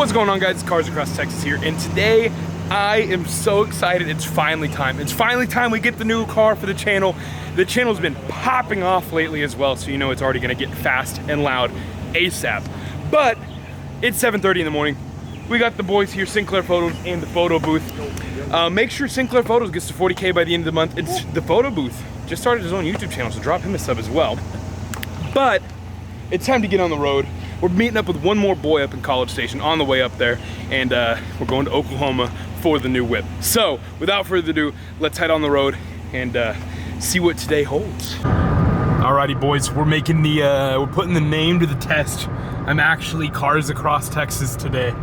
What's going on, guys? It's Cars Across Texas here, and today I am so excited. It's finally time. It's finally time we get the new car for the channel. The channel's been popping off lately as well, so you know it's already gonna get fast and loud ASAP. But it's 7:30 in the morning. We got the boys here, Sinclair Photos, in the photo booth. Make sure Sinclair Photos gets to 40K by the end of the month. It's the photo booth. Just started his own YouTube channel, so drop him a sub as well. But it's time to get on the road. We're meeting up with one more boy up in College Station on the way up there, and we're going to Oklahoma for the new whip. So, without further ado, let's head on the road and see what today holds. Alrighty, boys, we're making the, we're putting the name to the test. I'm actually Cars Across Texas today.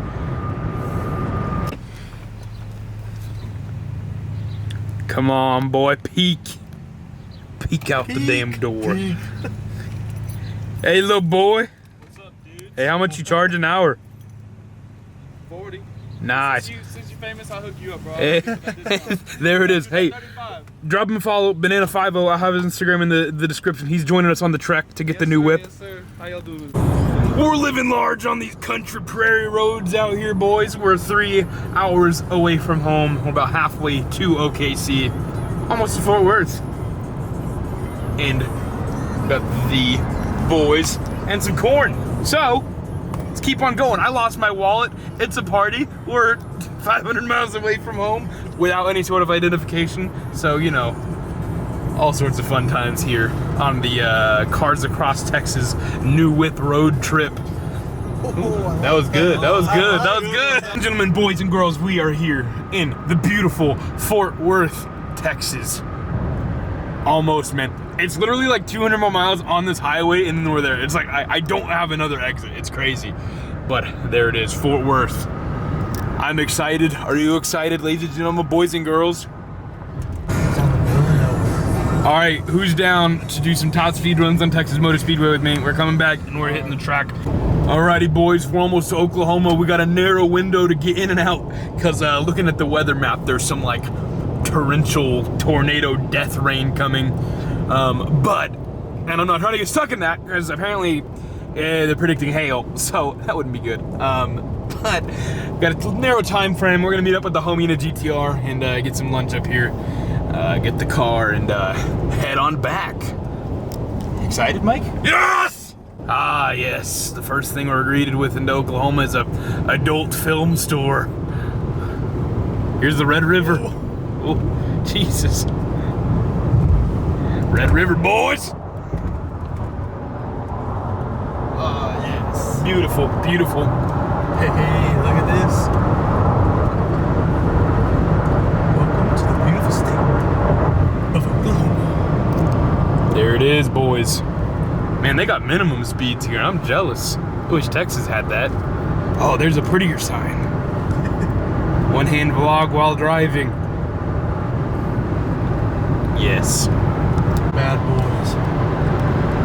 Come on, boy, peek. Peek out the damn door. Hey, little boy. Hey, how much you charge an hour? 40. Nice. Since you're famous, I'll hook you up, bro. There it is. Hey, 35. drop him a follow, Banana50. I'll have his Instagram in the description. He's joining us on the trek to get the new whip. Yes, sir. How y'all doing? We're living large on these country prairie roads out here, boys. We're 3 hours away from home. We're about halfway to OKC, almost to Fort Worth. And got the boys and some corn. So, let's keep on going. I lost my wallet. It's a party. We're 500 miles away from home without any sort of identification. So, you know, all sorts of fun times here on the Cars Across Texas new whip road trip. That was good. That was good. That was good. Gentlemen, boys and girls, we are here in the beautiful Fort Worth, Texas. Almost, man. It's literally like 200 more miles on this highway and then we're there. It's like, I don't have another exit. It's crazy. But there it is, Fort Worth. I'm excited. Are you excited, ladies and gentlemen, boys and girls? All right, who's down to do some top speed runs on Texas Motor Speedway with me? We're coming back and we're hitting the track. Alrighty, boys, we're almost to Oklahoma. We got a narrow window to get in and out because looking at the weather map, there's some like torrential tornado death rain coming. And I'm not trying to get stuck in that because apparently they're predicting hail, so that wouldn't be good. But got a narrow time frame. We're gonna meet up with the homie in a GTR and get some lunch up here, get the car, and head on back. Excited, Mike? Yes! Ah, yes. The first thing we're greeted with in Oklahoma is a adult film store. Here's the Red River. Oh, Jesus. Red River, boys! Oh, yes. Beautiful, beautiful. Hey, look at this. Welcome to the beautiful state of Oklahoma. There it is, boys. Man, they got minimum speeds here. I'm jealous. I wish Texas had that. Oh, there's a prettier sign. One-hand vlog while driving. Yes. Bad boys.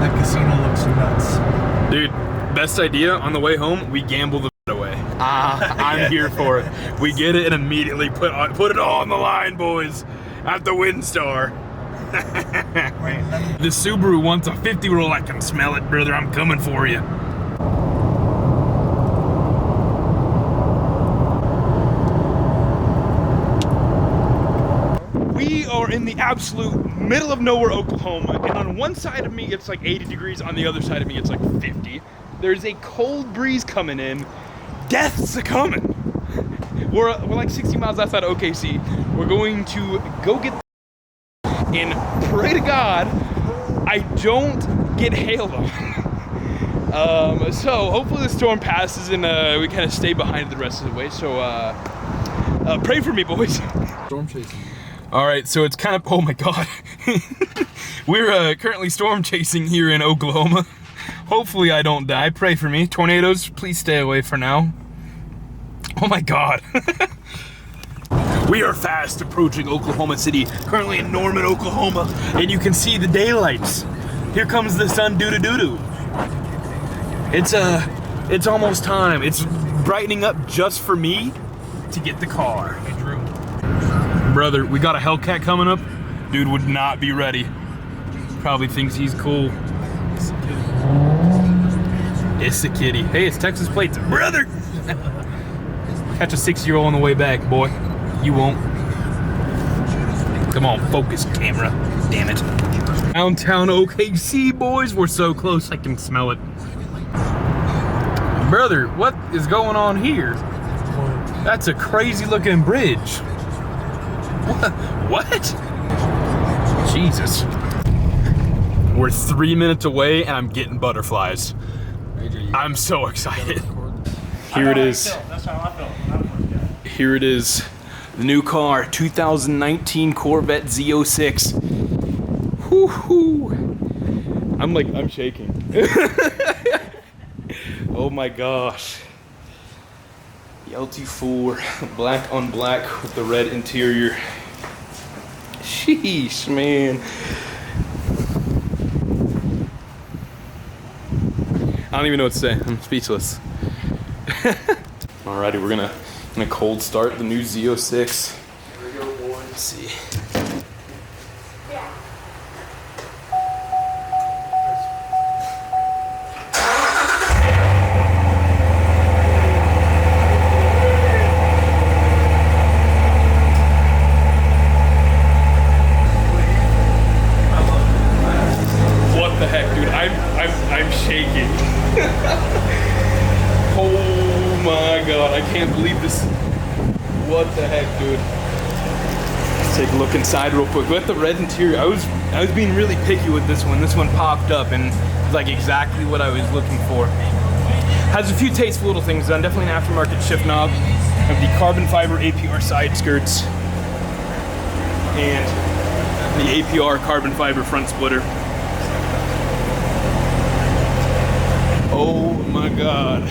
That casino looks nuts. Dude, best idea, on the way home, we gamble the away. I'm here for it. We get it and immediately put it all on the line, boys. At the WinStar. The Subaru wants a 50 roll. I can smell it, brother. I'm coming for you. We are in the absolute middle of nowhere, Oklahoma, and on one side of me it's like 80 degrees, on the other side of me it's like 50. There's a cold breeze coming in. Death's a-coming. We're like 60 miles outside of OKC. We're going to go get and pray to God I don't get hailed on. So hopefully the storm passes and we kind of stay behind the rest of the way. So pray for me, boys. Storm chasing. All right, so it's kind of, oh my God. We're currently storm chasing here in Oklahoma. Hopefully I don't die. Pray for me. Tornadoes, please stay away for now. Oh my God. We are fast approaching Oklahoma City, currently in Norman, Oklahoma, and you can see the daylights. Here comes the sun doo-doo-doo-doo. It's almost time. It's brightening up just for me to get the car. Brother, we got a Hellcat coming up. Dude would not be ready. Probably thinks he's cool. It's the kitty. Hey, it's Texas plates, brother. catch a 6-year-old on the way back, boy. You won't. Come on, focus, camera. Damn it. Downtown OKC, boys. We're so close, I can smell it. Brother, what is going on here? That's a crazy looking bridge. What? Jesus. We're 3 minutes away and I'm getting butterflies. I'm so excited. Here it is. Here it is. The new car, 2019 Corvette Z06. Whoo-hoo. I'm shaking. Oh my gosh. The LT4, black on black with the red interior. Sheesh, man. I don't even know what to say. I'm speechless. Alrighty, we're gonna cold start the new Z06. Here we go, boys. Let's see. What the heck, dude? I'm shaking. Oh my god, I can't believe this. What the heck, dude? Let's take a look inside real quick. Look at the red interior. I was being really picky with this one. This one popped up and it's like exactly what I was looking for. Has a few tasteful little things done. Definitely an aftermarket shift knob. Have the carbon fiber APR side skirts and the APR carbon fiber front splitter. Oh my god.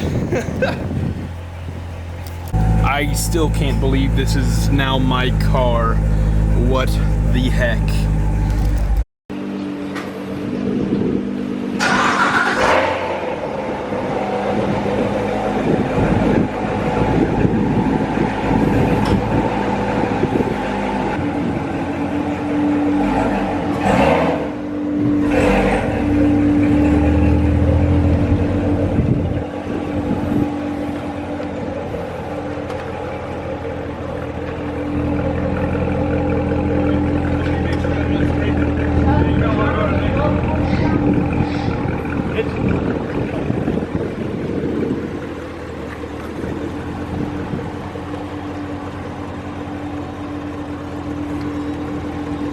I still can't believe this is now my car. What the heck?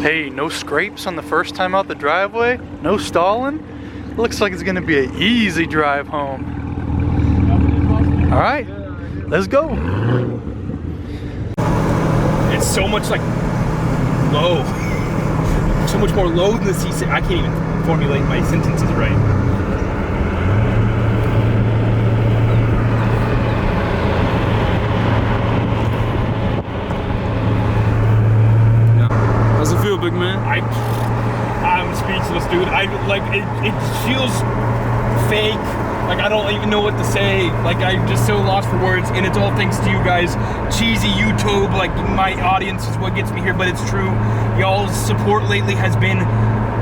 Hey, no scrapes on the first time out the driveway? No stalling? Looks like it's gonna be an easy drive home. All right, let's go. It's so much like low. So much more low than the C6. I can't even formulate my sentences right. How's it feel, big man? I'm speechless, dude. It feels fake. Like I don't even know what to say. Like I'm just so lost for words, and it's all thanks to you guys. Cheesy YouTube, like my audience is what gets me here, but it's true. Y'all's support lately has been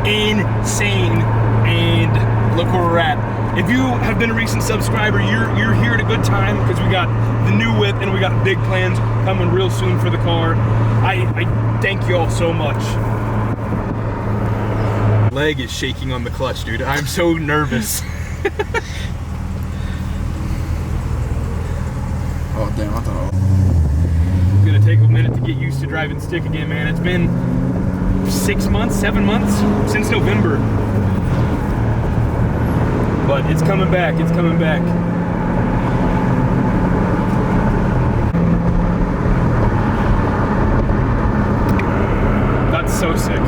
insane, and look where we're at. If you have been a recent subscriber, you're here at a good time because we got the new whip and we got big plans coming real soon for the car. I thank you all so much. Leg is shaking on the clutch, dude. I'm so nervous. Oh damn, I thought It's gonna take a minute to get used to driving stick again, man. It's been 6 months, 7 months since November. But it's coming back, it's coming back. That's so sick.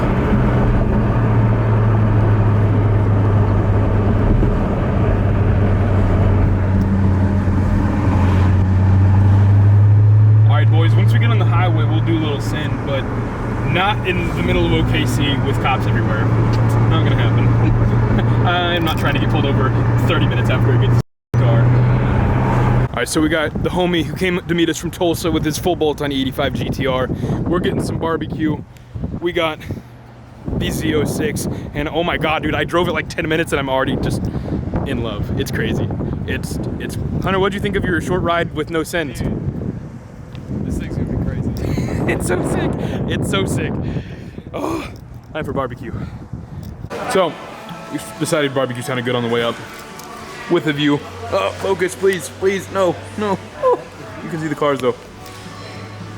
Alright boys, once we get on the highway, we'll do a little send, but not in the middle of OKC with cops everywhere. Not gonna happen. I'm not trying to get pulled over 30 minutes after I get to the car. Alright, so we got the homie who came to meet us from Tulsa with his full bolt-on 85 GTR. We're getting some barbecue. We got the Z06, and oh my god, dude, I drove it like 10 minutes and I'm already just in love. It's crazy. It's Hunter, what'd you think of your short ride with no send? It's so sick. It's so sick. Oh, time for barbecue. So, we decided barbecue sounded good on the way up. With a view. Oh, focus, please, please, no, no. Oh, you can see the cars though.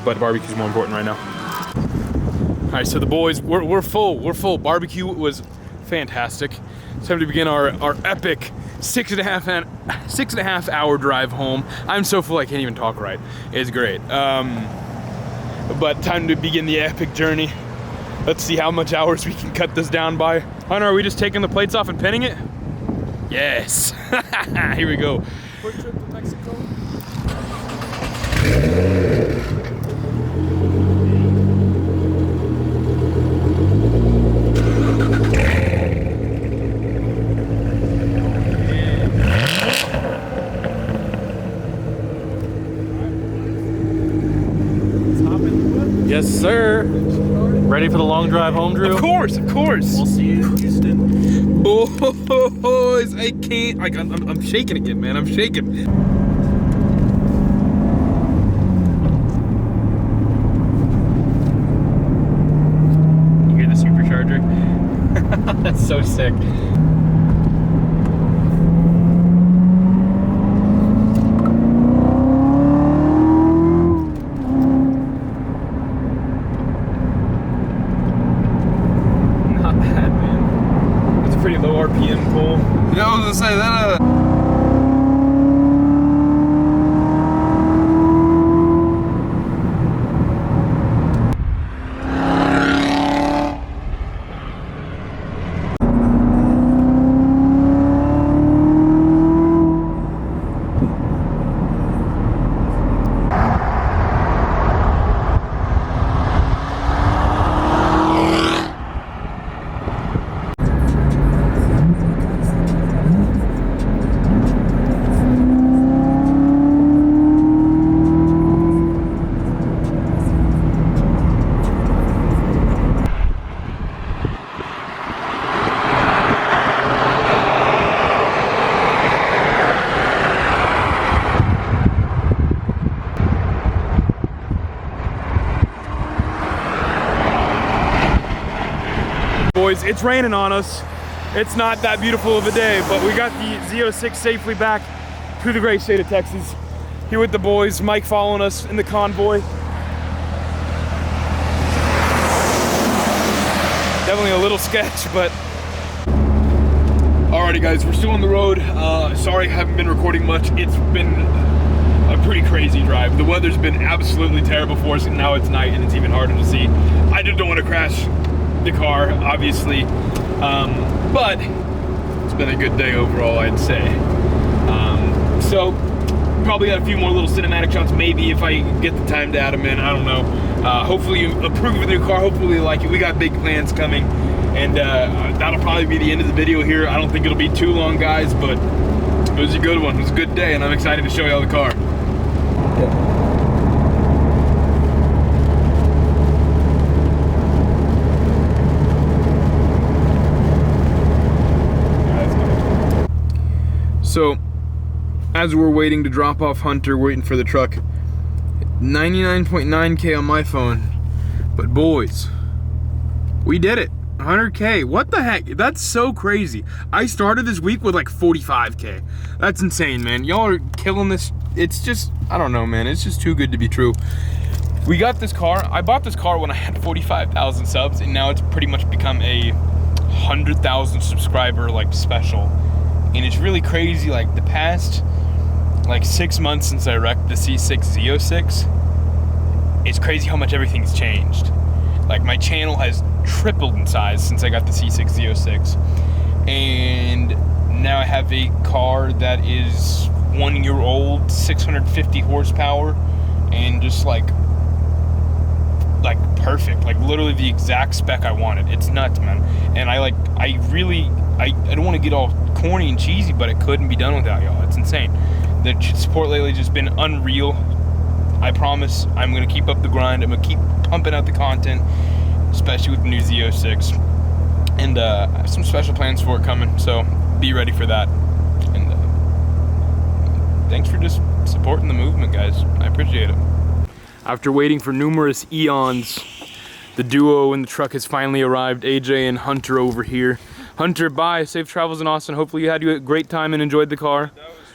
But barbecue's more important right now. All right, so the boys, we're full. We're full. Barbecue was fantastic. It's time to begin our epic 6.5 hour drive home. I'm so full I can't even talk right. It's great. But time to begin the epic journey. Let's see how much hours we can cut this down by. Hunter, are we just taking the plates off and pinning it? Yes. Here we go. Quick trip to Mexico. Yes, sir. Ready for the long drive home, Drew? Of course, of course. We'll see you in Houston. Boys, I can't. Like, I'm shaking again, man. I'm shaking. You hear the supercharger? That's so sick. Pretty low RPM pull. Yeah, I was gonna say that. Boys, it's raining on us. It's not that beautiful of a day, but we got the Z06 safely back through the great state of Texas. Here with the boys, Mike following us in the convoy. Definitely a little sketch, but. Alrighty guys, we're still on the road. Sorry I haven't been recording much. It's been a pretty crazy drive. The weather's been absolutely terrible for us, and now it's night and it's even harder to see. I just don't want to crash the car, obviously, but it's been a good day overall, I'd say. So probably got a few more little cinematic shots, maybe if I get the time to add them in. I don't know. Hopefully you approve of the new car. Hopefully you like it. We got big plans coming, and that'll probably be the end of the video here. I don't think it'll be too long, guys, but it was a good one. It was a good day, and I'm excited to show you all the car. So, as we're waiting to drop off Hunter, waiting for the truck, 99.9K on my phone, but boys, we did it, 100K, what the heck, that's so crazy. I started this week with like 45K, that's insane, man. Y'all are killing this. It's just, I don't know, man, it's just too good to be true. We got this car, I bought this car when I had 45,000 subs, and now it's pretty much become a 100,000 subscriber like special. And it's really crazy, like the past like 6 months since I wrecked the C6 Z06, it's crazy how much everything's changed. Like my channel has tripled in size since I got the C6 Z06. And now I have a car that is 1 year old, 650 horsepower, and just like perfect, like literally the exact spec I wanted. It's nuts, man. And I don't want to get all corny and cheesy, but it couldn't be done without y'all. It's insane. The support lately just been unreal. I promise I'm gonna keep up the grind. I'm gonna keep pumping out the content, especially with the new Z06. And I have some special plans for it coming, so be ready for that. And thanks for just supporting the movement, guys. I appreciate it. After waiting for numerous eons, the duo in the truck has finally arrived. AJ and Hunter over here. Hunter, bye. Safe travels in Austin. Hopefully you had a great time and enjoyed the car.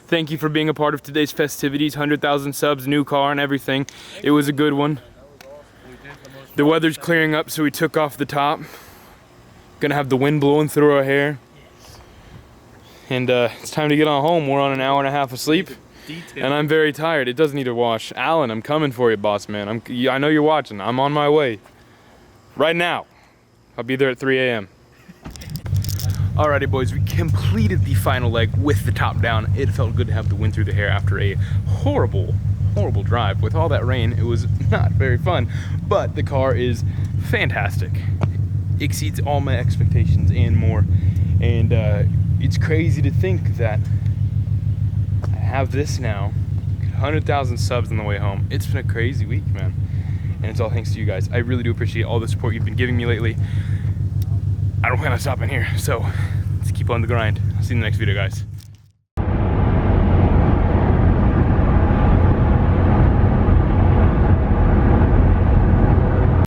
Thank you for being a part of today's festivities. 100,000 subs, new car and everything. It was a good one. The weather's clearing up, so we took off the top. Gonna have the wind blowing through our hair. And it's time to get on home. We're on an hour and a half of sleep. And I'm very tired. It does need a wash. Alan, I'm coming for you, boss man. I know you're watching. I'm on my way. Right now. I'll be there at 3 a.m. Alrighty boys, we completed the final leg with the top down. It felt good to have the wind through the hair after a horrible drive. With all that rain, it was not very fun, but the car is fantastic. Exceeds all my expectations and more. And it's crazy to think that I have this now, 100,000 subs on the way home. It's been a crazy week, man. And it's all thanks to you guys. I really do appreciate all the support you've been giving me lately. I don't plan on stopping here, so let's keep on the grind. I'll see you in the next video, guys.